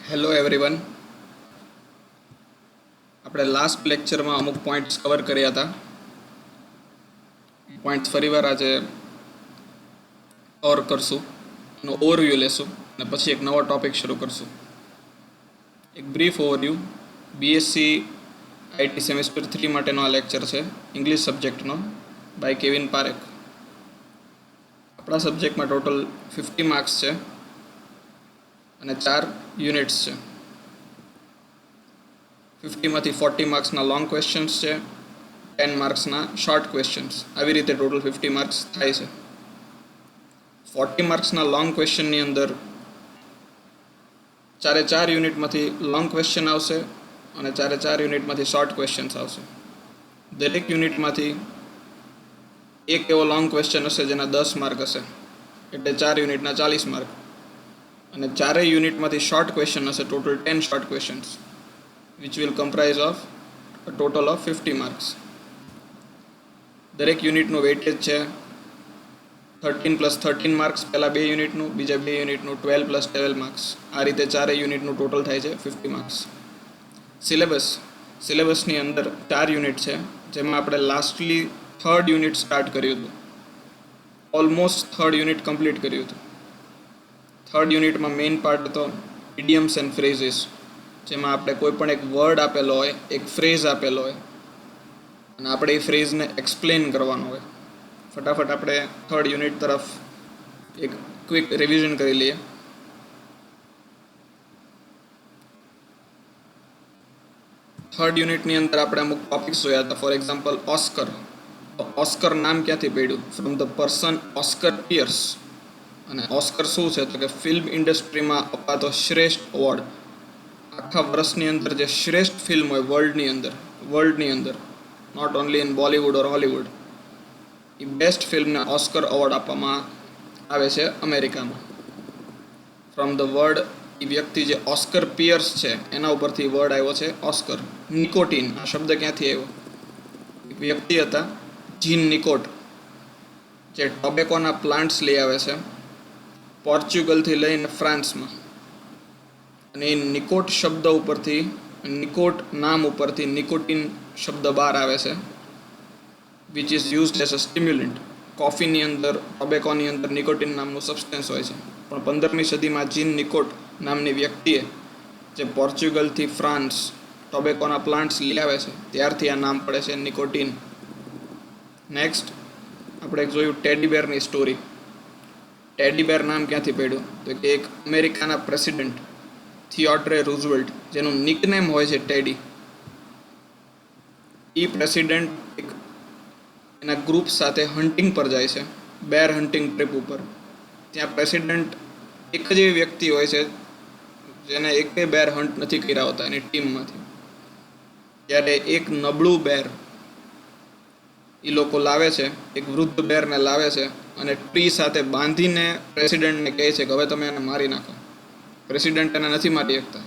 Hello everyone. આપણે last લેક્ચરમાં અમુક પોઈન્ટ્સ કવર કર્યા હતા. પોઈન્ટ્સ ફરીવાર આજે કવર કરશું, એનો ઓવરવ્યૂ લેશું અને પછી એક નવો ટોપિક શરૂ કરશું. એક brief overview. BSc IT semester 3 માટેનો આ લેક્ચર છે, ઇંગ્લિશ સબ્જેક્ટનો, બાય કેવિન પારેખ. આપણા સબ્જેક્ટમાં ટોટલ 50 માર્ક્સ છે અને 4 યુનિટ્સ છે. 50માંથી 40 માર્ક્સના લોંગ ક્વેશ્ચન્સ છે, 10 માર્ક્સના શોર્ટ ક્વેશ્ચન્સ. આવી રીતે ટોટલ 50 માર્ક્સ થાય છે. 40 માર્ક્સના લોંગ ક્વેશ્ચનની અંદર 4 યુનિટમાંથી લોંગ ક્વેશ્ચન આવશે અને 4 યુનિટમાંથી શોર્ટ ક્વેશ્ચન્સ આવશે. દરેક યુનિટમાંથી એક એવો લોંગ ક્વેશ્ચન હશે જેના 10 માર્ક હશે, એટલે 4 યુનિટના 40 માર્ક. અને 4 યુનિટમાંથી શોર્ટ ક્વેશ્ચન હશે, total 10 short questions, which will comprise of a total of 50 marks. દરેક યુનિટનું વેઇટેજ છે 13 + 13 માર્ક્સ, પહેલાં 2 યુનિટનું, બીજા 2 યુનિટનું 12 + 12 માર્ક્સ. આ રીતે 4 યુનિટનું ટોટલ થાય છે 50 માર્ક્સ. સિલેબસની અંદર 4 યુનિટ છે, જેમાં આપણે લાસ્ટલી 3rd યુનિટ સ્ટાર્ટ કર્યું હતું. ઓલમોસ્ટ 3rd યુનિટ કમ્પ્લીટ કર્યું હતું. 3rd યુનિટમાં મેઇન પાર્ટ હતો ઇડિયમ્સ એન્ડ ફ્રેઝીસ, જેમાં આપણે કોઈ પણ એક વર્ડ આપેલો હોય, એક ફ્રેઝ આપેલો હોય અને આપણે એ ફ્રેઝને એક્સપ્લેન કરવાનો હોય. ફટાફટ આપણે 3rd યુનિટ તરફ એક ક્વિક રિવિઝન કરી લઈએ. થર્ડ યુનિટની અંદર આપણે અમુક ટોપિક્સ જોયા હતા. For example Oscar. ઓસ્કર નામ ક્યાંથી પડ્યું? From the person Oscar piers. અને ઓસ્કર શું છે? તો કે ફિલ્મ ઇન્ડસ્ટ્રીમાં અપાતો શ્રેષ્ઠ એવોર્ડ. આખા વર્ષની અંદર જે શ્રેષ્ઠ ફિલ્મ હોય વર્લ્ડની અંદર, not only in Bollywood or Hollywood, એ બેસ્ટ ફિલ્મને ઓસ્કર એવોર્ડ આપવામાં આવે છે અમેરિકામાં. ફ્રોમ ધ વર્ડ, એ વ્યક્તિ જે ઓસ્કર પિયર્સ છે એના ઉપરથી વર્ડ આવ્યો છે ઓસ્કર. નિકોટીન, આ શબ્દ ક્યાંથી આવ્યો? એક વ્યક્તિ હતા જીન નિકોટ, જે ટોબેકોના પ્લાન્ટ્સ લઈ આવે છે પોર્ચ્યુગલથી લઈને ફ્રાન્સમાં. અને એ નિકોટ શબ્દ ઉપરથી, નિકોટ નામ ઉપરથી નિકોટીન શબ્દ બહાર આવે છે, which is used as a stimulant. કોફીની અંદર, ટોબેકોની અંદર નિકોટીન નામનું સબસ્ટેન્સ હોય છે. પણ 15મી સદીમાં જીન નિકોટ નામની વ્યક્તિએ, જે પોર્ચ્યુગલથી ફ્રાન્સ ટોબેકોના પ્લાન્ટ્સ લઈ આવે છે, ત્યારથી આ નામ પડે છે નિકોટીન. નેક્સ્ટ આપણે જોયું ટેડીબેરની સ્ટોરી. ટેડીબેર નામ ક્યાંથી પડ્યું? તો કે એક અમેરિકાના પ્રેસિડેન્ટ થિયોડોર રૂઝવેલ્ટ, જેનું નિકનેમ હોય છે ટેડી, એ પ્રેસિડેન્ટ એક એના ગ્રુપ સાથે હન્ટિંગ પર જાય છે, બેર હન્ટિંગ ટ્રીપ ઉપર. ત્યાં પ્રેસિડેન્ટ એક જ એવી વ્યક્તિ હોય છે જેને એકે બેર હન્ટ નથી કર્યા હોતા એની ટીમમાંથી. ત્યારે એક નબળું બેર એ લોકો લાવે છે, એક વૃદ્ધ બેરને લાવે છે અને ટ્રી સાથે બાંધીને પ્રેસિડેન્ટને કહે છે કે હવે તમે એને મારી નાખો. પ્રેસિડેન્ટ એને નથી મારી શકતા,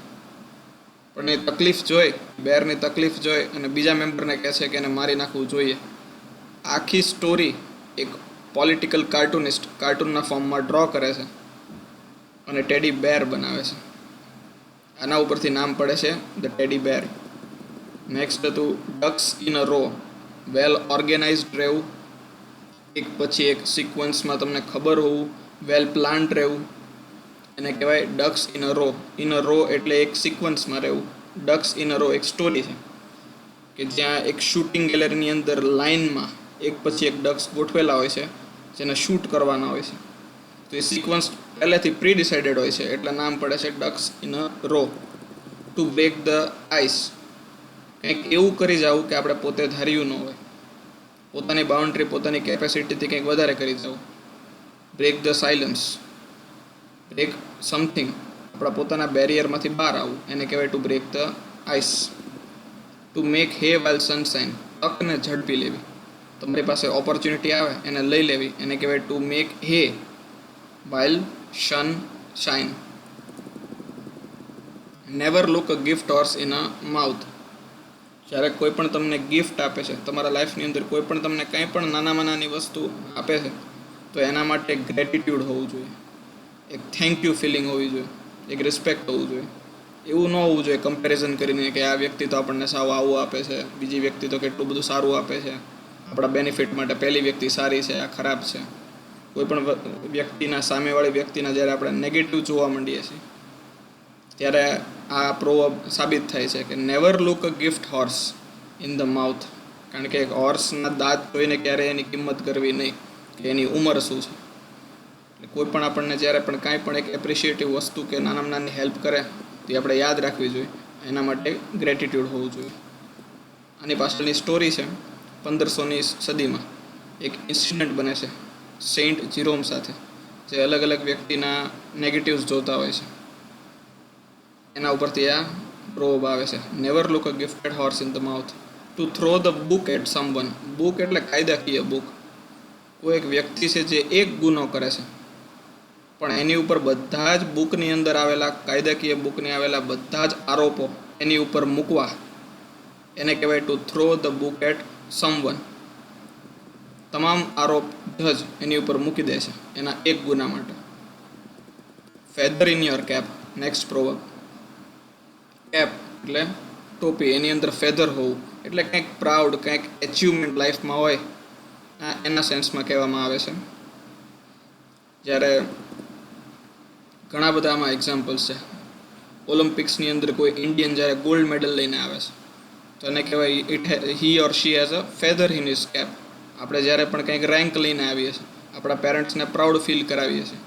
પણ એ તકલીફ જોઈ, બેરની તકલીફ જોઈ અને બીજા મેમ્બરને કહે છે કે એને મારી નાખવું જોઈએ. આખી સ્ટોરી એક પોલિટિકલ કાર્ટુનિસ્ટ કાર્ટૂનના ફોર્મમાં ડ્રો કરે છે અને ટેડી બેર બનાવે છે. આના ઉપરથી નામ પડે છે ધ ટેડી બેર. નેક્સ્ટ હતું ducks in a row. Well organized રહેવું, એક પછી એક સિક્વન્સમાં તમને ખબર હોવું, વેલ પ્લાન્ડ રહેવું, એને કહેવાય ducks in a row. In a row એટલે એક સિક્વન્સમાં રહેવું. ડક્સ ઇન અ રો એક સ્ટોરી છે કે જ્યાં એક શૂટિંગ ગેલેરીની અંદર લાઇનમાં એક પછી એક ડક્સ ગોઠવેલા હોય છે, જેને શૂટ કરવાના હોય છે. તો એ સિક્વન્સ પહેલેથી પ્રી ડિસાઇડેડ હોય છે, એટલે નામ પડે છે ducks in a row. To break the ice, કંઈક એવું કરી જવું કે આપણે પોતે ધાર્યું ન હોય, પોતાની બાઉન્ડ્રી, પોતાની કેપેસિટીથી કંઈક વધારે કરી જવું. Break the silence, break something, આપણા પોતાના બેરિયરમાંથી બહાર આવવું, એને કહેવાય to break the ice. To make hay while sunshine, તકને ઝડપી લેવી, તમારી પાસે ઓપોર્ચ્યુનિટી આવે એને લઈ લેવી, એને કહેવાય to make hay while sun shine. Never look a gift horse in a mouth. જ્યારે કોઈ પણ તમને ગિફ્ટ આપે છે, તમારા લાઈફની અંદર કોઈ પણ તમને કંઈ પણ નાનામાં નાની વસ્તુ આપે છે, તો એના માટે ગ્રેટિટ્યૂડ હોવું જોઈએ, એક થેન્ક યુ ફિલિંગ હોવી જોઈએ, એક રિસ્પેક્ટ હોવું જોઈએ. એવું ન હોવું જોઈએ કમ્પેરિઝન કરીને કે આ વ્યક્તિ તો આપણને સાવ આવું આપે છે, બીજી વ્યક્તિ તો કેટલું બધું સારું આપે છે, આપણા બેનિફિટ માટે પહેલી વ્યક્તિ સારી છે, આ ખરાબ છે. કોઈ પણ વ્યક્તિના સામેવાળી વ્યક્તિના જ્યારે આપણે નેગેટિવ જોવા માંડીએ છીએ ત્યારે આ પ્રોવર્બ સાબિત થાય છે કે never look a gift horse in the mouth. કારણ કે એક હોર્સના દાંત જોઈને ક્યારેય એની કિંમત કરવી નહીં કે એની ઉંમર શું છે. એટલે કોઈ પણ આપણને જ્યારે પણ કાંઈ પણ એક એપ્રિશિએટિવ વસ્તુ કે નાનામાં નાની હેલ્પ કરે તો એ આપણે યાદ રાખવી જોઈએ, એના માટે ગ્રેટિટ્યૂડ હોવું જોઈએ. આની પાછળની સ્ટોરી છે 1500ની સદીમાં એક ઇન્સિડન્ટ બને છે સેન્ટ જીરોમ સાથે, જે અલગ અલગ વ્યક્તિના નેગેટિવ્સ જોતા હોય છે. એના ઉપરથી આ પ્રોવર્બ આવે છે, never look a gifted horse in the mouth, to throw the book at someone. Book એટલે કાયદાકીય બુક. કોઈ એક વ્યક્તિ છે જે એક ગુનો કરે છે પણ એની ઉપર બધા જ બુકની અંદર આવેલા કાયદાકીય બુકની આવેલા બધા જ આરોપો એની ઉપર મૂકવા, એને કહેવાય to throw the book at someone. તમામ આરોપ જજ એની ઉપર મૂકી દે છે એના એક ગુના માટે. Feather in your cap, next proverb. Cap એટલે ટોપી, એની અંદર ફેધર હોવું એટલે કંઈક પ્રાઉડ, કંઈક એચિવમેન્ટ લાઈફમાં હોય એના સેન્સમાં કહેવામાં આવે છે. જ્યારે ઘણા બધા આમાં એક્ઝામ્પલ્સ છે. ઓલિમ્પિક્સની અંદર કોઈ ઇન્ડિયન જ્યારે ગોલ્ડ મેડલ લઈને આવે છે તો એને કહેવાય he or she has a feather in his cap. આપણે જ્યારે પણ કંઈક રેન્ક લઈને આવીએ છીએ, આપણા પેરેન્ટ્સને પ્રાઉડ ફીલ કરાવીએ છીએ,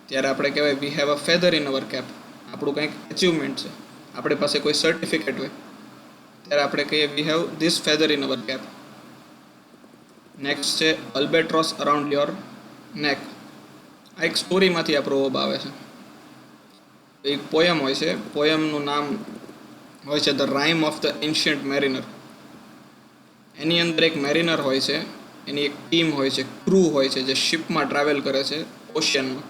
ત્યારે આપણે કહેવાય we have a feather in our cap. આપણું કંઈક અચીવમેન્ટ છે, આપણી પાસે કોઈ સર્ટિફિકેટ હોય ત્યારે આપણે કહીએ we have this feather in our cap. Next છે અલ્બેટ્રોસ અરાઉન્ડ યોર નેક. આ એક સ્ટોરીમાંથી આ પ્રોવર્બ આવે છે. એક પોયમ હોય છે, પોયમનું નામ હોય છે the Rime of the Ancient Mariner. એની અંદર એક મેરિનર હોય છે, એની એક ટીમ હોય છે, ક્રૂ હોય છે જે શિપમાં ટ્રાવેલ કરે છે ઓશિયનમાં.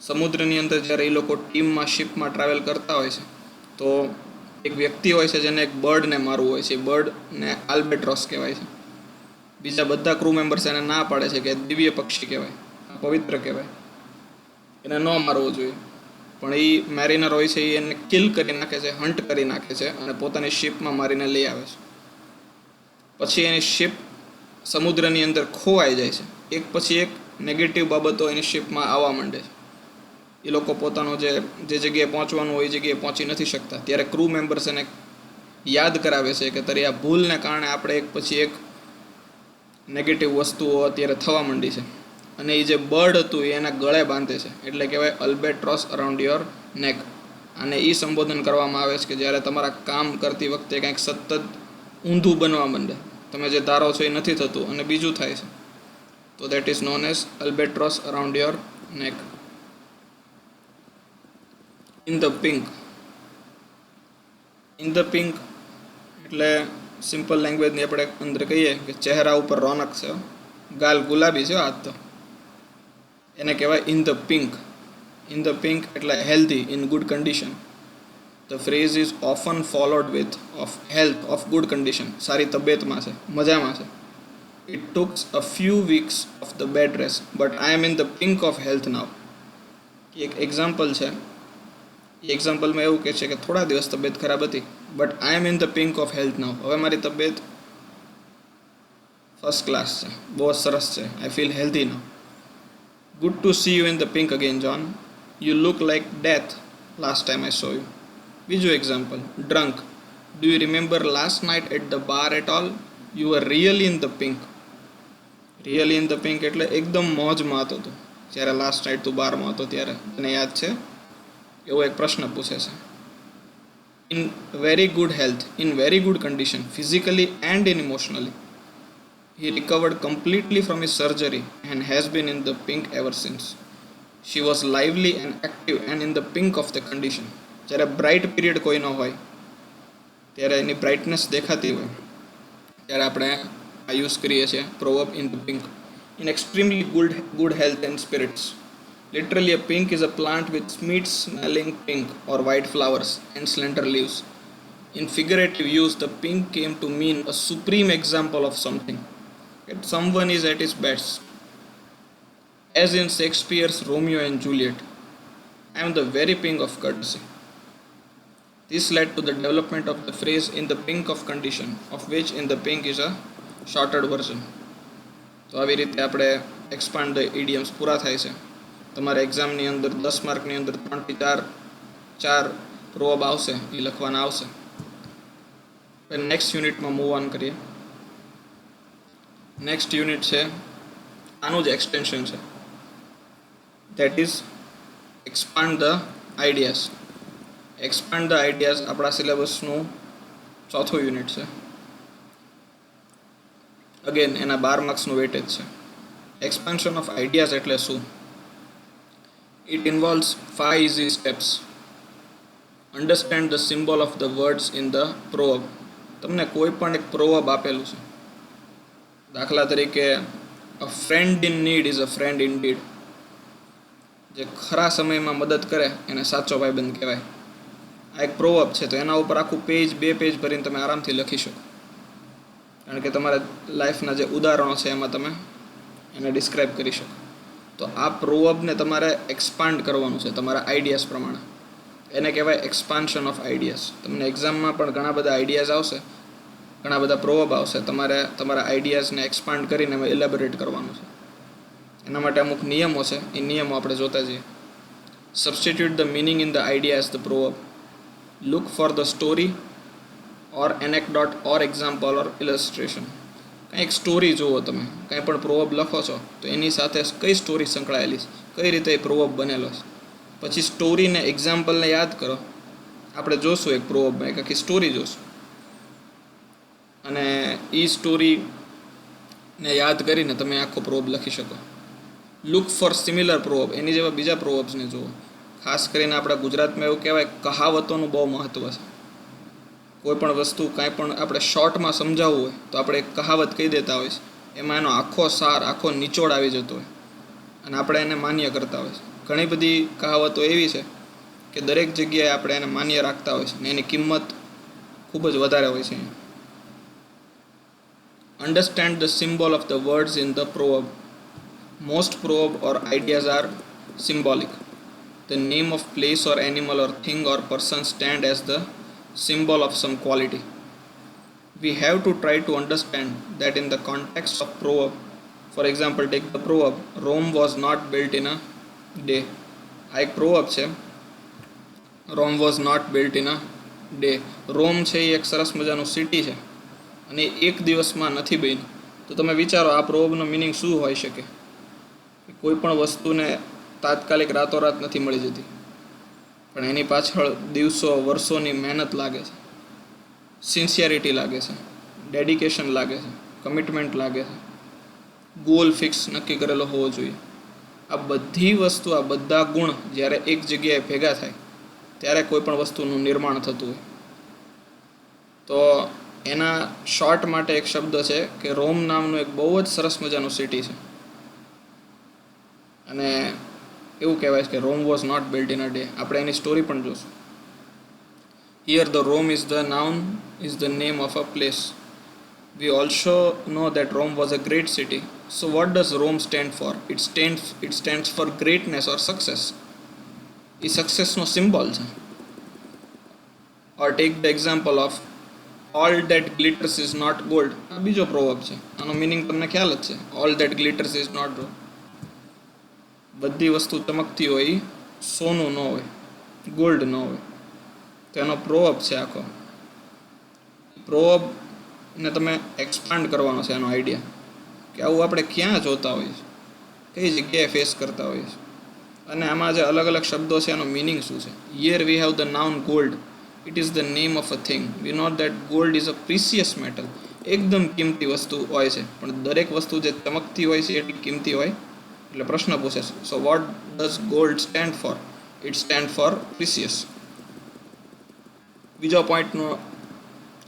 સમુદ્રની અંદર જ્યારે એ લોકો ટીમમાં શિપમાં ટ્રાવેલ કરતા હોય છે તો એક વ્યક્તિ હોય છે જેને એક બર્ડને મારવું હોય છે. બર્ડને આલ્બેટ્રોસ કહેવાય છે. બીજા બધા ક્રૂ મેમ્બર્સ એને ના પાડે છે કે દિવ્ય પક્ષી કહેવાય, પવિત્ર કહેવાય, એને ન મારવો જોઈએ. પણ એ મેરિનર હોય છે એ એને કિલ કરી નાખે છે, હન્ટ કરી નાખે છે અને પોતાની શિપમાં મારીને લઈ આવે છે. પછી એની શિપ સમુદ્રની અંદર ખોવાઈ જાય છે. એક પછી એક નેગેટિવ બાબતો એની શિપમાં આવવા માંડે છે. એ લોકો પોતાનું જે જગ્યાએ પહોંચવાનું હોય એ જગ્યાએ પહોંચી નથી શકતા. ત્યારે ક્રૂ મેમ્બર્સ એને યાદ કરાવે છે કે તારી આ ભૂલને કારણે આપણે એક પછી એક નેગેટિવ વસ્તુઓ અત્યારે થવા માંડી છે. અને એ જે બર્ડ હતું એ એના ગળે બાંધે છે, એટલે કહેવાય અલ્બેટ્રોસ અરાઉન્ડ યોર નેક. અને એ સંબોધન કરવામાં આવે છે કે જ્યારે તમારા કામ કરતી વખતે કંઈક સતત ઊંધું બનવા માંડે, તમે જે ધારો છો એ નથી થતું અને બીજું થાય છે, તો that is known as albatross around your neck. In the pink. In the pink એટલે સિમ્પલ લેંગ્વેજની આપણે અંદર કહીએ કે ચહેરા ઉપર રોનક છે, ગાલ ગુલાબી છે આજ તો, એને કહેવાય in the pink. In the pink એટલે healthy, in good condition. The phrase is often followed with of health, of good condition, સારી તબિયતમાં છે, મજામાં છે. It took a few weeks of the bed rest but I am in the pink of health now. એક example છે. એ એક્ઝામ્પલમાં એવું કહે છે કે થોડા દિવસ તબિયત ખરાબ હતી but I am in the pink of health now. હવે મારી તબિયત ફર્સ્ટ ક્લાસ છે, બહુ સરસ છે. I feel healthy now. Good to see you in the pink again John. You look like death last time I saw you. બીજું example, drunk. Do you remember last night at the bar at all? You are really in the pink. Really in the pink એટલે એકદમ મોજમાં હતો તું જ્યારે last night તું બારમાં હતો ત્યારે, તને યાદ છે? એવો એક પ્રશ્ન પૂછે છે. In very good health, in very good condition, physically and in emotionally. He recovered completely from his surgery and has been in the pink ever since. She was lively and active and in the pink of the condition. જ્યારે bright period કોઈનો હોય ત્યારે એની brightness દેખાતી હોય ત્યારે આપણે આ use કરીએ છીએ proverb in the pink. In extremely good health and spirits. Literally, a pink is a plant with sweet smelling pink or white flowers and slender leaves. In figurative use, the pink came to mean a supreme example of something. That someone is at his best. As in Shakespeare's Romeo and Juliet, I am the very pink of courtesy. This led to the development of the phrase in the pink of condition, of which in the pink is a shortened version. તો આવી રીતે આપણે expand the idioms પૂરા થાય છે. તમારે એક્ઝામની અંદર 10 માર્કની અંદર 3 થી 4 પ્રોવર્બ આવશે, એ લખવાના આવશે. નેક્સ્ટ યુનિટમાં મૂવ ઓન કરીએ. નેક્સ્ટ યુનિટ છે, આનું જ એક્સટેન્શન છે, that is expand the ideas. Expand the ideas આપણા સિલેબસનું ચોથું યુનિટ છે. અગેન એના 12 માર્ક્સનું વેટેજ છે. એક્સપાન્શન ઓફ આઈડિયાઝ એટલે શું? It involves 5 easy steps. Understand the symbol of the words in the proverb. તમને કોઈ પણ એક પ્રોવર્બ આપેલું છે, દાખલા તરીકે a friend in need is a friend indeed. જે ખરા સમયમાં મદદ કરે એને સાચો ભાઈબંધ કહેવાય. આ એક પ્રોવર્બ છે, તો એના ઉપર આખું પેજ 2 પેજ ભરીને તમે આરામથી લખી શકો, કારણ કે તમારા લાઈફના જે ઉદાહરણો છે એમાં તમે એને ડિસ્ક્રાઇબ કરી શકો. તો આ પ્રોવર્બને તમારે એક્સપાન્ડ કરવાનું છે તમારા આઈડિયાઝ પ્રમાણે. એને કહેવાય એક્સપાન્શન ઓફ આઈડિયાઝ. તમને એક્ઝામમાં પણ ઘણા બધા આઈડિયાઝ આવશે, ઘણા બધા પ્રોવર્બ આવશે. તમારે તમારા આઈડિયાઝને એક્સપાન્ડ કરીને એમાં એલેબોરેટ કરવાનું છે. એના માટે અમુક નિયમો છે, એ નિયમો આપણે જોતા જઈએ. Substitute the meaning in the idea as the proverb. Look for the story or anecdote or example or illustration. કંઈક સ્ટોરી જુઓ, તમે કંઈ પણ પ્રોવર્બ લખો છો તો એની સાથે કઈ સ્ટોરી સંકળાયેલી છે, કઈ રીતે એ પ્રોવર્બ બનેલો છે. પછી સ્ટોરીને એક્ઝામ્પલને યાદ કરો. આપણે જોશું એક પ્રોવર્બમાં એક આખી સ્ટોરી જોશું, અને એ સ્ટોરીને યાદ કરીને તમે આખો પ્રોવર્બ લખી શકો. Look for similar proverb. એની જેવા બીજા પ્રોવર્બ્સને જુઓ. ખાસ કરીને આપણા ગુજરાતમાં એવું કહેવાય, કહાવતોનું બહુ મહત્ત્વ છે. કોઈ પણ વસ્તુ કાંઈ પણ આપણે શોર્ટમાં સમજાવવું હોય તો આપણે એક કહાવત કહી દેતા હોય છે. એમાં એનો આખો સાર, આખો નિચોડ આવી જતો હોય, અને આપણે એને માન્ય કરતા હોય છે. ઘણી બધી કહાવતો એવી છે કે દરેક જગ્યાએ આપણે એને માન્ય રાખતા હોય છે, અને એની કિંમત ખૂબ જ વધારે હોય છે. Understand the symbol of the words in the proverb. Most proverb or ideas are symbolic. The name of place or animal or thing or person stand as the symbol of some quality. We have to try to understand that in the context of proverb. For example, take the proverb, Rome was not built in a day. આ એક proverb છે, Rome was not built in a day. રોમ છે એ એક સરસ મજાનું city છે, અને એક દિવસમાં નથી બની. તો તમે વિચારો આ પ્રોવર્બનો મિનિંગ શું હોઈ શકે? કોઈ પણ વસ્તુને તાત્કાલિક રાતોરાત નથી મળી જતી, પણ એની પાછળ દિવસો વર્ષોની મહેનત લાગે છે, સિન્સિયરિટી લાગે છે, ડેડિકેશન લાગે છે, કમિટમેન્ટ લાગે છે, ગોલ ફિક્સ નક્કી કરેલો હોવો જોઈએ. આ બધી વસ્તુ, આ બધા ગુણ જ્યારે એક જગ્યાએ ભેગા થાય ત્યારે કોઈ પણ વસ્તુનું નિર્માણ થતું હોય. તો એના શોર્ટ માટે એક શબ્દ છે કે રોમ નામનું એક બહુ જ સરસ મજાનું સિટી છે, અને એવું કહેવાય છે કે Rome was not built in a day. આપણે એની સ્ટોરી પણ જોશું. Here the Rome is the noun is the name of a place. We also know that Rome was a great city. So what does Rome stand for? It stands for greatness or success. એ સક્સેસનો symbol છે. Or take the example of all that glitters is not gold. આ બીજો proverb છે, આનો meaning તમને ખ્યાલ જ છે. All that glitters is not gold. બધી વસ્તુ ચમકતી હોય એ સોનું ન હોય, ગોલ્ડ ન હોય. તો એનો પ્રોવર્બ છે આખો. પ્રોવર્બને તમે એક્સપાન્ડ કરવાનો છે એનો આઈડિયા, કે આવું આપણે ક્યાં જોતા હોઈએ છીએ, કઈ જગ્યાએ ફેસ કરતા હોઈએ છીએ, અને આમાં જે અલગ અલગ શબ્દો છે એનો મિનિંગ શું છે. Here we have the noun gold. It is the name of a thing. We know that gold is a precious metal. એકદમ કિંમતી વસ્તુ હોય છે, પણ દરેક વસ્તુ જે ચમકતી હોય છે એટલી કિંમતી હોય. એટલે પ્રશ્ન પૂછે છે, so what does gold stand four? It stand four precious. બીજો પોઈન્ટનો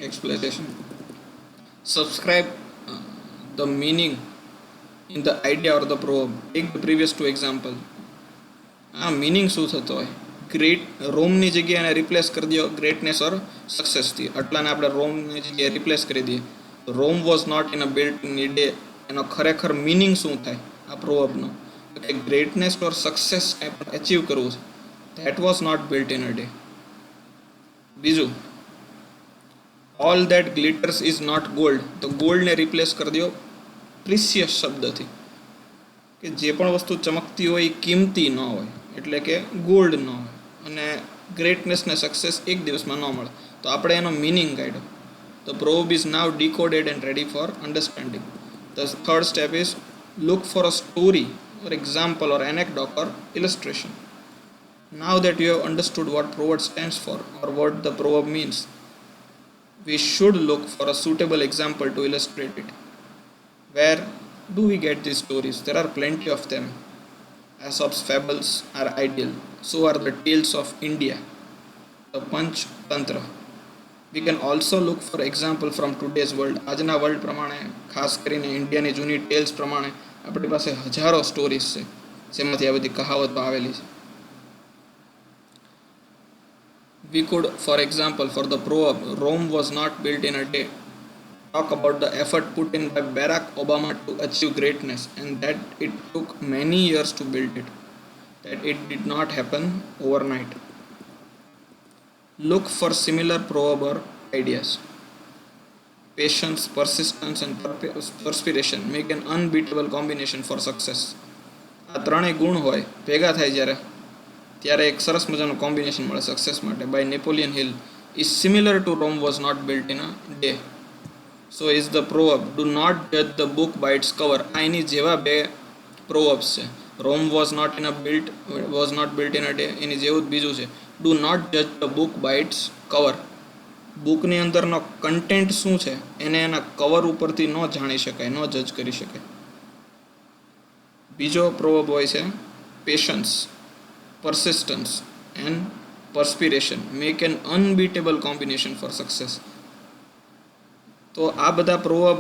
explanation. Subscribe the meaning in the idea or the proverb. Take the previous two example. આ મિનિંગ શું થતો હોય? ગ્રેટ, રોમની જગ્યાએ એને રિપ્લેસ કરી દો ગ્રેટનેસ ઓર સક્સેસથી. આટલાને આપણે રોમની જગ્યાએ રિપ્લેસ કરી દઈએ. Rome was not in a built in a day. એનો ખરેખર મિનિંગ શું થાય આ પ્રોવર્બનો? કે ગ્રેટનેસ ઓર સક્સેસ કંઈ પણ અચીવ કરવું છે, that was not built in a day. બીજું, all that glitters is not gold, તો ગોલ્ડને રિપ્લેસ કરી દો પ્રિસિયસ શબ્દથી, કે જે પણ વસ્તુ ચમકતી હોય એ કિંમતી ન હોય, એટલે કે ગોલ્ડ ન હોય, અને ગ્રેટનેસ ને સક્સેસ એક દિવસમાં ન મળે. તો આપણે એનો મિનિંગ કાઢ્યો. The proverb is now decoded and ready for understanding. The third step is look for a story or example or anecdote or illustration. Now that you have understood what proverb stands for or what the proverb means, we should look for a suitable example to illustrate it. Where do we get these stories? There are plenty of them. Aesop's fables are ideal. So are the tales of India, the Panch Tantra. We can also look for example from today's world. આજના world પ્રમાણે, ખાસ કરીને ઇન્ડિયાની જૂની tales પ્રમાણે આપણી પાસે હજારો સ્ટોરીઝ છે જેમાંથી આ બધી કહાવતો આવેલી છે. We could, for example, for the proverb, Rome was not built in a day, talk about the effort put in by Barack Obama to achieve greatness and that it took many years to build it, that it did not happen overnight. Look for similar proverb or ideas. Patience, persistence and perspiration make an unbeatable combination for success. આ ત્રણેય ગુણ હોય ભેગા થાય ત્યારે એક સરસ મજાનું કોમ્બિનેશન મળે સક્સેસ માટે. By Napoleon Hill. Is similar to Rome was not built in a day. So is the proverb do not જજ the book by its cover. આ એની જેવા બે પ્રોવર્બ્સ છે. Rome was not built in a day, એની જેવું જ બીજું છે ડુ નોટ જજ the book by its cover. બુકની અંદરનો કન્ટેન્ટ શું છે એને એના કવર ઉપરથી ન જાણી શકાય, ન જજ કરી શકાય. બીજો પ્રોવર્બ હોય છે patience, persistence and perspiration make an unbeatable combination for success. તો આ બધા proverb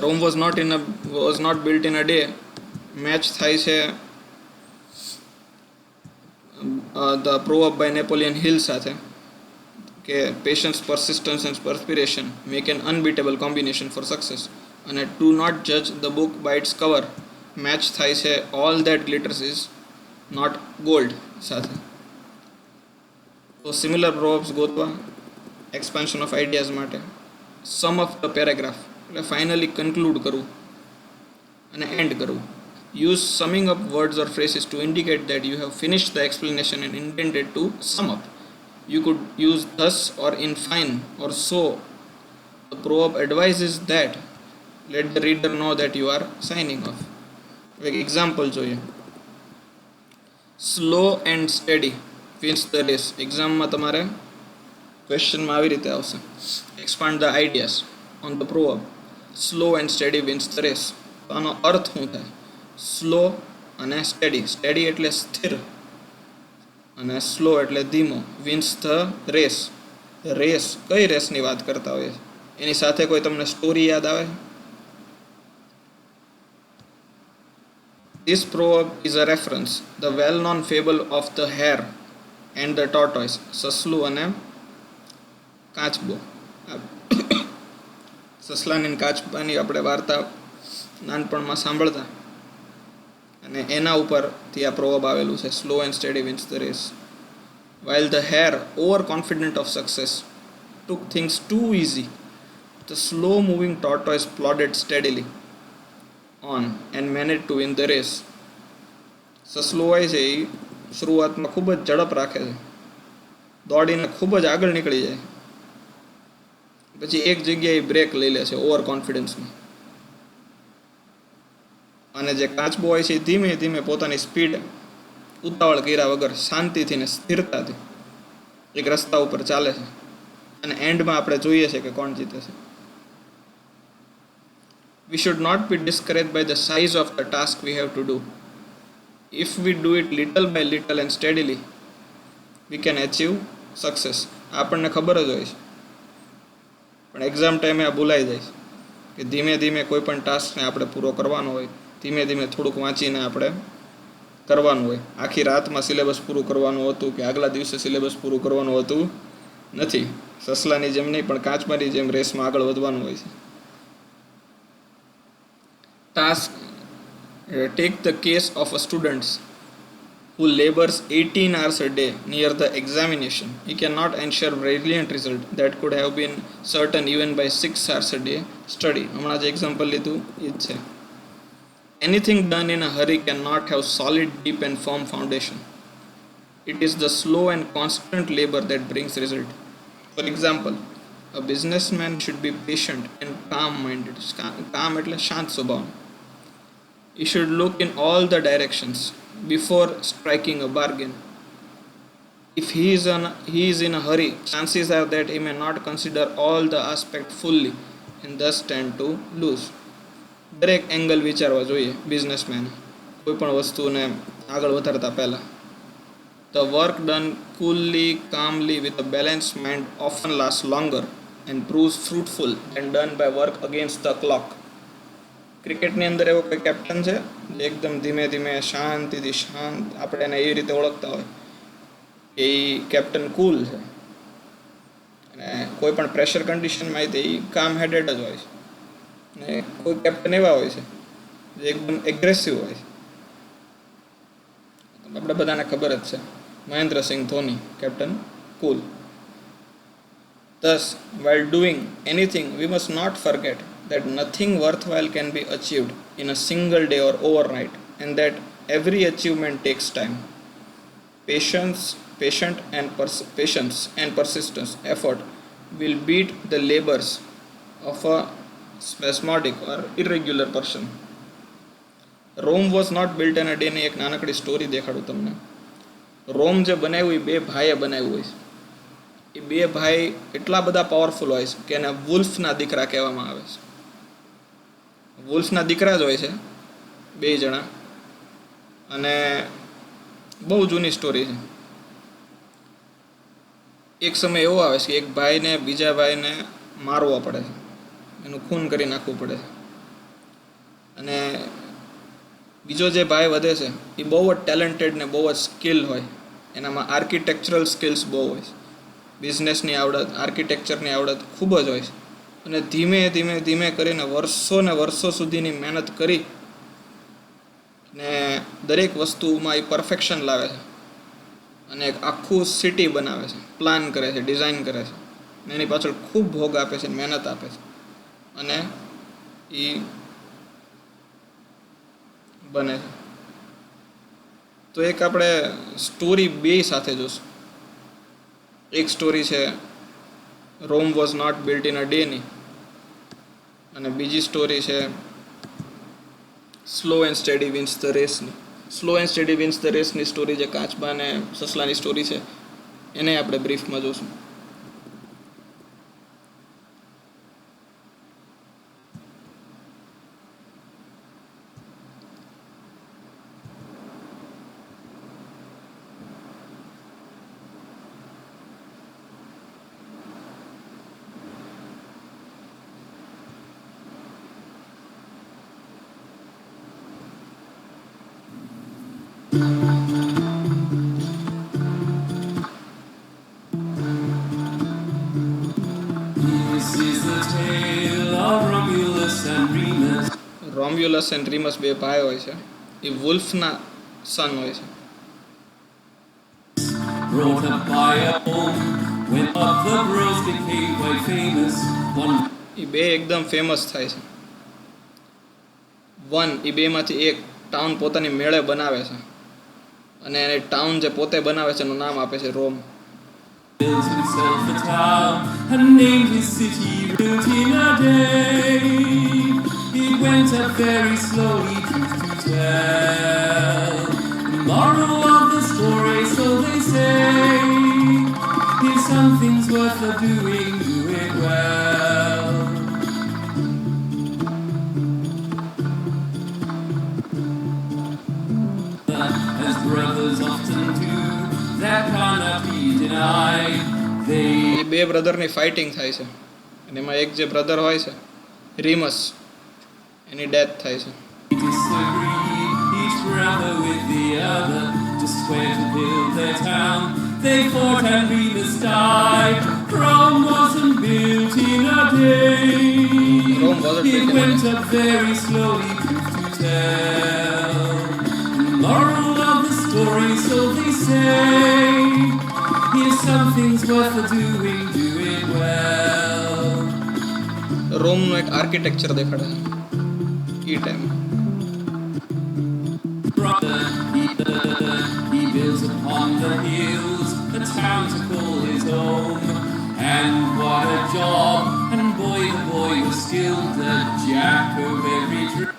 Rome was not built in a day match થાય છે the proverb by Napoleon Hill સાથે, કે patience, persistence and perspiration make an unbeatable combination for success. અને do not judge the book by its cover match થાય છે all that glitters is not gold સાથે. તો similar પ્રોવર્બ્સ ગોતવા expansion of ideas માટે. Sum of the paragraph એટલે finally conclude કરવું અને એન્ડ કરવું. Use summing up words or phrases to indicate that you have finished the explanation and intended to sum up. You could use thus or in fine or so. The proverb advises that let the reader know that you are signing off. એક example જોઈએ. Slow and steady wins the race. એક્ઝામમાં તમારે ક્વેશ્ચનમાં આવી રીતે આવશે, expand the ideas on the proverb. Slow and steady wins the race. તો આનો અર્થ શું થાય? સ્લો અને સ્ટેડી. સ્ટેડી એટલે સ્થિર અને સ્લો એટલે ધીમો. Wins the race. રેસ, કઈ રેસની વાત કરતા હોય? એની સાથે કોઈ તમને સ્ટોરી યાદ આવે? This proverb is a reference the well-known fable of the hare and the tortoise. સસલું અને કાચબો. સસલાની કાચબાની આપણે વાર્તા નાનપણમાં સાંભળતા, અને એના ઉપરથી આ પ્રોવર્બ આવેલું છે. Slow and steady wins the race. While the hare, over confident of success, took things too easy, the slow moving tortoise plodded steadily on and managed to win the race. સસલું હોય છે એ શરૂઆતમાં ખૂબ જ ઝડપ રાખે છે, દોડીને ખૂબ જ આગળ નીકળી જાય, પછી એક જગ્યાએ બ્રેક લઈ લે છે ઓવર કોન્ફિડન્સમાં. અને જે કાચબો હોય છે એ ધીમે ધીમે પોતાની સ્પીડ ઉતાવળ કર્યા વગર શાંતિથી ને સ્થિરતાથી એક રસ્તા ઉપર ચાલે છે, અને એન્ડમાં આપણે જોઈએ છે કે કોણ જીતે છે. We should not be discouraged by the size of the task we have to do. If we do it little by little and steadily, we can achieve success. આપણને ખબર જ હોય છે, પણ એક્ઝામ ટાઈમે આ ભૂલાઈ જાય છે કે ધીમે ધીમે કોઈ પણ ટાસ્કને આપણે પૂરો કરવાનો હોય, ધીમે ધીમે થોડુંક વાંચીને આપણે કરવાનું હોય. આખી રાતમાં સિલેબસ પૂરું કરવાનું હતું કે આગલા દિવસે સિલેબસ પૂરું કરવાનું હતું નથી. સસલાની જેમ નહીં, પણ કાચબાની જેમ રેસમાં આગળ વધવાનું હોય છે. Task, take the case of a student who labors 18 hours a day near the examination, he cannot ensure brilliant result that could have been certain even by 6 hours a day study. હમણાં જે example લીધું એ જ છે. Anything done in a hurry cannot have solid, deep and firm foundation. It is the slow and constant labor that brings result. For example, a businessman should be patient and calm-minded. Calm એટલે શાંત સ્વભાવ. He should look in all the directions before striking a bargain. If he is in a hurry, chances are that he may not consider all the aspects fully and thus stand to lose. દરેક angle વિચારવા જોઈએ businessman કોઈ પણ વસ્તુને આગળ વધારતા પહેલાં. The work done coolly, calmly, with a balanced mind often lasts longer and proves fruitful than done by work against the clock. ક્રિકેટની અંદર એવો કોઈ કેપ્ટન છે જે એકદમ ધીમે ધીમે શાંતિથી શાંત આપણે એને એવી રીતે ઓળખતા હોય કે એ કેપ્ટન કૂલ છે અને કોઈ પણ પ્રેશર કન્ડિશનમાં આવી એ કામ હેડેડ જ હોય છે. ને કોઈ કેપ્ટન એવા હોય છે જે એકદમ એગ્રેસિવ હોય છે. આપણે બધાને ખબર જ છે Mahendra Singh Dhoni, captain cool. Thus, while doing anything, we must not forget that nothing worthwhile can be achieved in a single day or overnight, and that every achievement takes time. Patience and persistence effort will beat the labors of a spasmodic or irregular person. Rome was not built in a day. ની એક નાનકડી story દેખાડું તમને. રોમ જે બનાવ્યું એ બે ભાઈએ બનાવ્યું હોય છે. એ બે ભાઈ એટલા બધા પાવરફુલ હોય છે કે એને વુલ્ફના દીકરા કહેવામાં આવે છે. વુલ્ફના દીકરા જ હોય છે બે જણા, અને બહુ જૂની સ્ટોરી છે. એક સમય એવો આવે છે કે એક ભાઈને બીજા ભાઈને મારવો પડે છે, એનું ખૂન કરી નાખવું પડે છે. અને બીજો જે ભાઈ વધે છે એ બહુ જ ટેલેન્ટેડ ને બહુ જ સ્કિલ હોય, એનામાં આર્કિટેક્ચરલ સ્કિલ્સ બહુ હોય છે, બિઝનેસની આવડત, આર્કિટેક્ચરની આવડત ખૂબ જ હોય છે. અને ધીમે ધીમે ધીમે કરીને વર્ષો ને વર્ષો સુધીની મહેનત કરી ને દરેક વસ્તુમાં એ પરફેક્શન લાવે છે અને એક આખું સિટી બનાવે છે, પ્લાન કરે છે, ડિઝાઇન કરે છે, ને એની પાછળ ખૂબ ભોગ આપે છે, મહેનત આપે છે, અને એ બને છે. તો એક આપણે સ્ટોરી બે સાથે જોશું. એક સ્ટોરી છે Rome was not built in a ડેની, અને બીજી સ્ટોરી છે slow and study wins the રેસની. Slow and study wins the રેસની સ્ટોરી જે કાચબા અને સસલાની સ્ટોરી છે એને આપણે બ્રીફમાં જોશું. રોમ્યુલસ એન્ડ રીમસ બે ભાઈ હોય છે, એ વુલ્ફના સન હોય છે. એ બે એકદમ ફેમસ થાય છે. એ બેમાંથી એક ટાઉન પોતાની મેળે બનાવે છે અને એને ટાઉન જે પોતે બનાવે છે એનું નામ આપે છે રોમ. Built himself a town and named his city built in a day. He went up very slowly, truth to tell. The moral of the story, so they say, if something's worth of doing, do it well. As brothers often do, that cannot be denied. એ બે બ્રધરની fighting થાય છે અને એમાં એક જે brother હોય છે રીમસ, એની death થાય છે. Disagree, each brother with the other, just where to build their town. They fought and Remus died. Rome wasn't built in a day. It went up very slowly, truth to tell. The moral of the story, so they say. Here's some things worth doing well. રોમનું એક architecture દેખાડે એ time. He builds upon the hills a town to call his home. And what a job! And boy, the boy was skilled, a jack of every trade.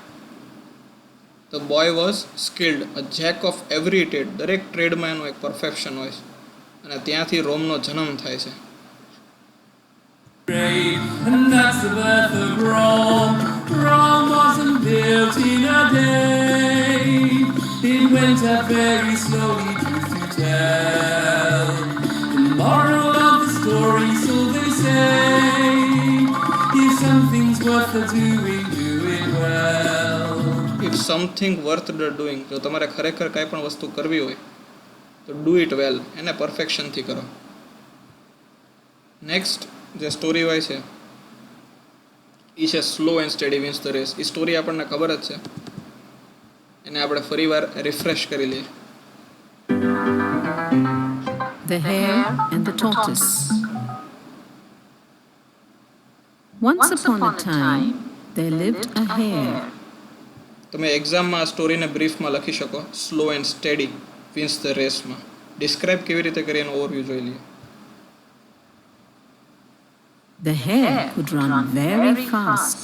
The boy was skilled, a jack of every trade. દરેક ટ્રેડમાં એનું એક perfection હોય છે અને ત્યાંથી રોમનો જન્મ થાય છે. And that's the birth of Rome. Rome wasn't built in a day. It went up very slowly, truth to tell. The moral of the story, so they say. If something's worth doing, do it well. If something worth the doing, જો તમારે ખરેખર કાંઈ પણ વસ્તુ કરવી હોય તો do it વેલ, એને પરફેક્શનથી કરો. નેક્સ્ટ જે સ્ટોરી હોય છે એ છે slow and study wins the race. એ સ્ટોરી આપણને ખબર જ છે, એને આપણે ફરીવાર રિફ્રેશ કરી લઈએ. The Hare and the Tortoise. Once upon a time, there lived a hare. તમે એક્ઝામમાં આ સ્ટોરીને બ્રીફમાં લખી શકો, slow and steady wins the રેસમાં. ડિસ્ક્રાઇબ કેવી રીતે કરી એનો ઓવરવ્યૂ જોઈ લઈએ. The hare could run very fast.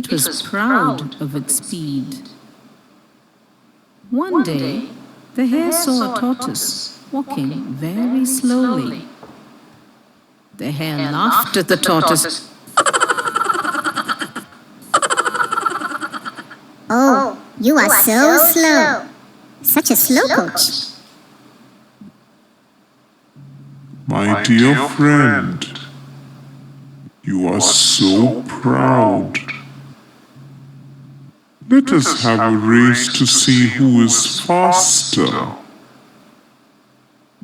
It was proud of its speed. One day, the hare saw a tortoise walking very slowly. The hare laughed at the tortoise. Oh, you are so slow. Such a slow coach. My dear friend, you are so proud. Let us have a race to see who is faster.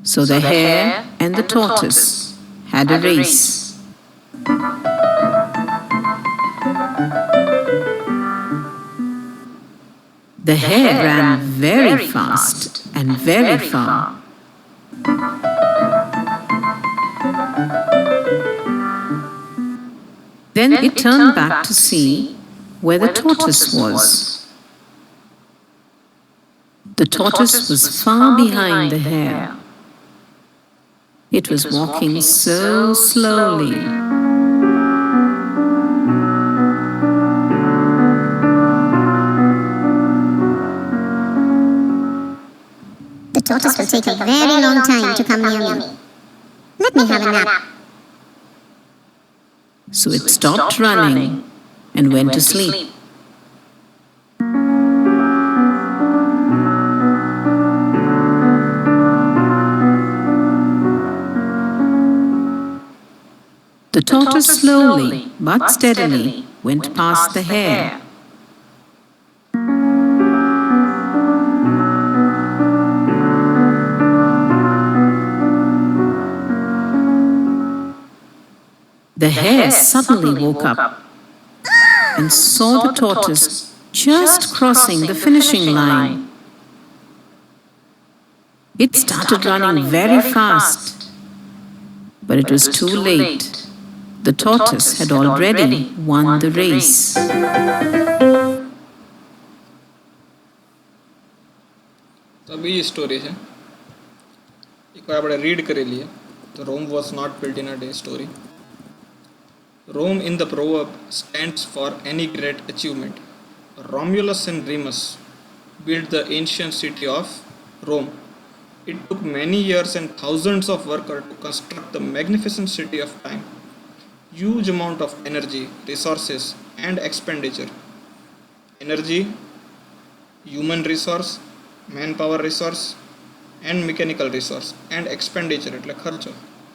So the hare and the tortoise had a race. The hare ran very fast and very far. Then it turned back to see where the tortoise was. The tortoise was far behind the hare. It was walking so slowly. The tortoise will take a very long time to come near me. Let me have a nap. So it stopped running and went to sleep. The tortoise slowly but steadily went past the hare. The hare suddenly woke up and saw the tortoise just crossing the finishing line. It started running very fast, but it was too late. The tortoise had already won the race. તો બીજી story છે, એકવાર આપણે read કરી લઈએ. તો Rome was not built in a day story. Rome in the proverb stands for any great achievement. Romulus and Remus built the ancient city of Rome. It took many years and thousands of workers to construct the magnificent city of time. Huge amount of energy, resources and expenditure. Energy, human resource, manpower resource and mechanical resource, and expenditure એટલે ખર્ચો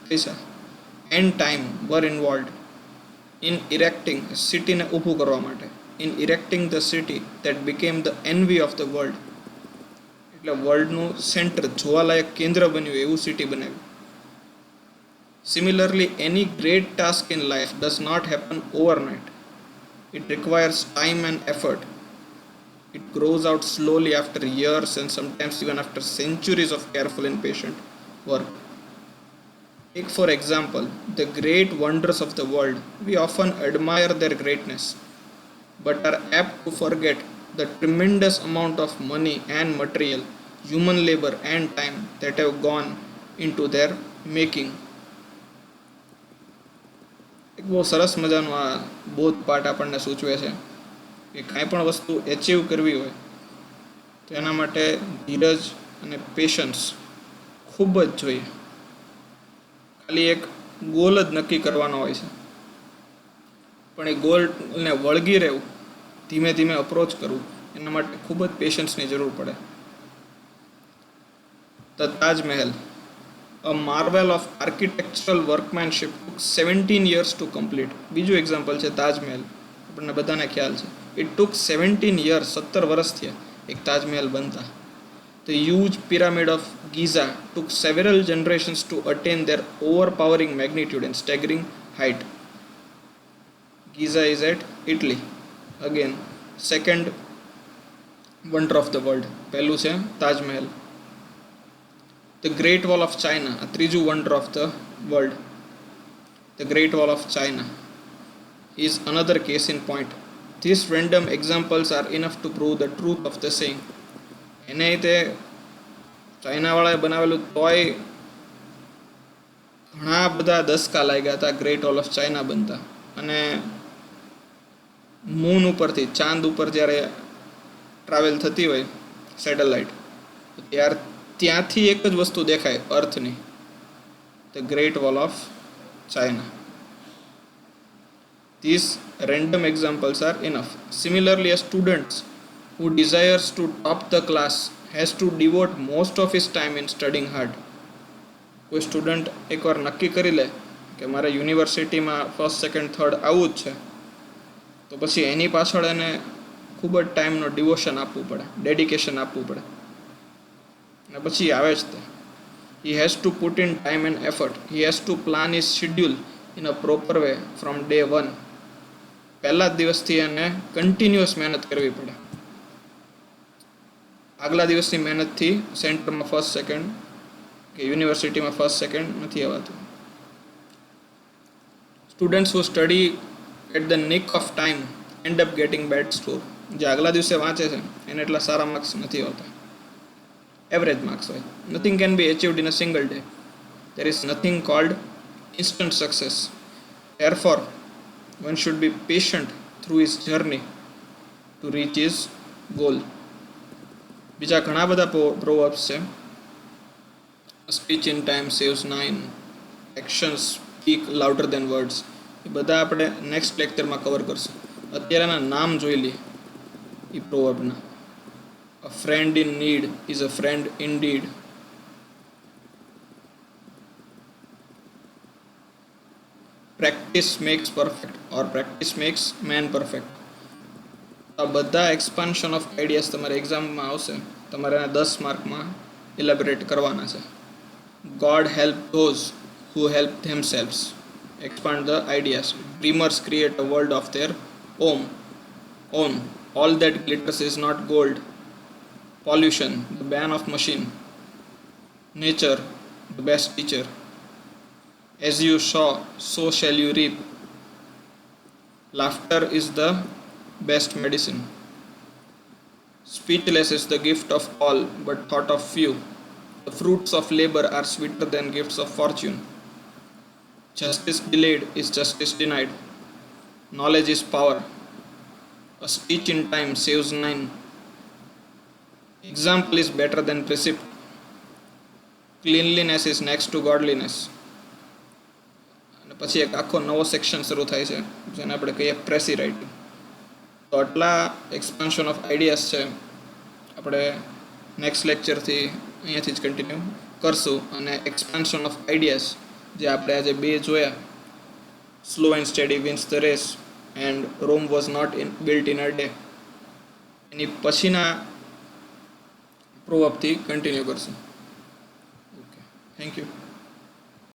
પૈસા and time were involved in erecting a city ને ઊભું કરવા માટે, in erecting the city that became the envy of the world. એટલે વર્લ્ડનું centre, જોવાલાયક કેન્દ્ર બન્યું એવું સિટી બનાવ્યું. Similarly, any great task in life does not happen overnight. It requires time and effort. It grows out slowly after years and sometimes even after centuries of careful and patient work. Take for example, the great wonders of the world. We often admire their greatness, but are apt to forget the tremendous amount of money and material, human labor and time that have gone into their making. એક બહુ સરસ મજાનો આ બોધ પાઠ આપણને સૂચવે છે કે કાંઈ પણ વસ્તુ એચીવ કરવી હોય તો એના માટે ધીરજ અને પેશન્સ ખૂબ જ જોઈએ. ખાલી એક ગોલ જ નક્કી કરવાનો હોય છે, પણ એ ગોલને વળગી રહેવું, ધીમે ધીમે અપ્રોચ કરવું, એના માટે ખૂબ જ પેશન્સની જરૂર પડે. The Taj Mahal, a marvel of architectural workmanship, took 17 years to complete. બીજું એક્ઝામ્પલ છે તાજમહેલ, આપણને બધાને ખ્યાલ છે. It took 17 years, 17 વર્ષ થયા એક તાજમહેલ બનતા. The huge pyramid of Giza took several generations to attain their overpowering magnitude and staggering height. Giza is at Italy. Again, second wonder of the world. પહેલું છે Taj Mahal. The Great Wall of China, a ત્રીજું wonder of the world. The Great Wall of China is another case in point. These random examples are enough to prove the truth of the saying. એને તે ચાઇનાવાળાએ બનાવેલું તોય ઘણા બધા દસકા લાગ્યા હતા great wall of China બનતા. અને મૂન ઉપરથી, ચાંદ ઉપર જ્યારે ટ્રાવેલ થતી હોય સેટેલાઇટ, ત્યાંથી એક જ વસ્તુ દેખાય અર્થની, the great wall of China. These random examples are enough. Similarly, a student who desires to top the class has to devote most of his time in studying hard. કોઈ student એકવાર નક્કી કરી લે કે મારે યુનિવર્સિટીમાં ફર્સ્ટ, સેકન્ડ, થર્ડ આવવું જ છે, તો પછી એની પાછળ એને ખૂબ જ ટાઈમનો ડિવોશન આપવું પડે, ડેડિકેશન આપવું પડે. અને પછી આવે જ તે. He has to put in time and effort. He has to plan his schedule in a proper way from day one. પહેલા જ દિવસથી એને કન્ટિન્યુઅસ મહેનત કરવી પડે. આગલા દિવસની મહેનતથી સેન્ટરમાં ફર્સ્ટ, સેકન્ડ કે યુનિવર્સિટીમાં ફર્સ્ટ, સેકન્ડ નથી આવતું. Students who study at the nick of time end up getting bad score. જે આગલા દિવસે વાંચે છે એને એટલા સારા માર્ક્સ નથી આવતા, એવરેજ માર્ક્સ હોય. Nothing can be અચીવડ in a single day. There is nothing cold instant success. Therefore, one should be patient through his journey to reach his goal. બીજા ઘણા બધા પ્રોવર્બ્સ છે. A speech in time saves 9. Actions speak louder than words. એ બધા આપણે next લેક્ચરમાં cover કરશું. અત્યારે એના નામ જોઈ લઈએ એ પ્રોવર્બના. A friend in need is a friend indeed. Practice makes perfect or practice makes man perfect. આ બધા એક્સપાન્શન ઓફ આઈડિયાઝ તમારે એક્ઝામમાં આવશે, તમારે એના 10 માર્કમાં ઇલેબોરેટ કરવાના છે. God help those who help themselves. Expand the ideas. Dreamers create a world of their own. All that glitters is not gold. Pollution, the ban of machine. Nature, the best teacher. As you sow, so shall you reap. Laughter is the best medicine. Speechless is the gift of all, but thought of few. The fruits of labor are sweeter than gifts of fortune. Justice delayed is justice denied. Knowledge is power. A speech in time saves 9. Example is better than precept. Cleanliness is next to godliness. અને પછી એક આખો નવો section શરૂ થાય છે જેને આપણે કહીએ પ્રેસી રાઇટિંગ. તો આટલા એક્સપાન્શન ઓફ આઈડિયાઝ છે, આપણે નેક્સ્ટ લેક્ચરથી અહીંયાથી જ કન્ટિન્યુ કરશું. અને એક્સપાન્શન ઓફ આઈડિયાઝ જે આપણે આજે 2 જોયા, slow and study wins the race and Rome was not built in a day, એની પછીના પ્રોવર્બથી કન્ટિન્યુ કરશું. Okay, thank you.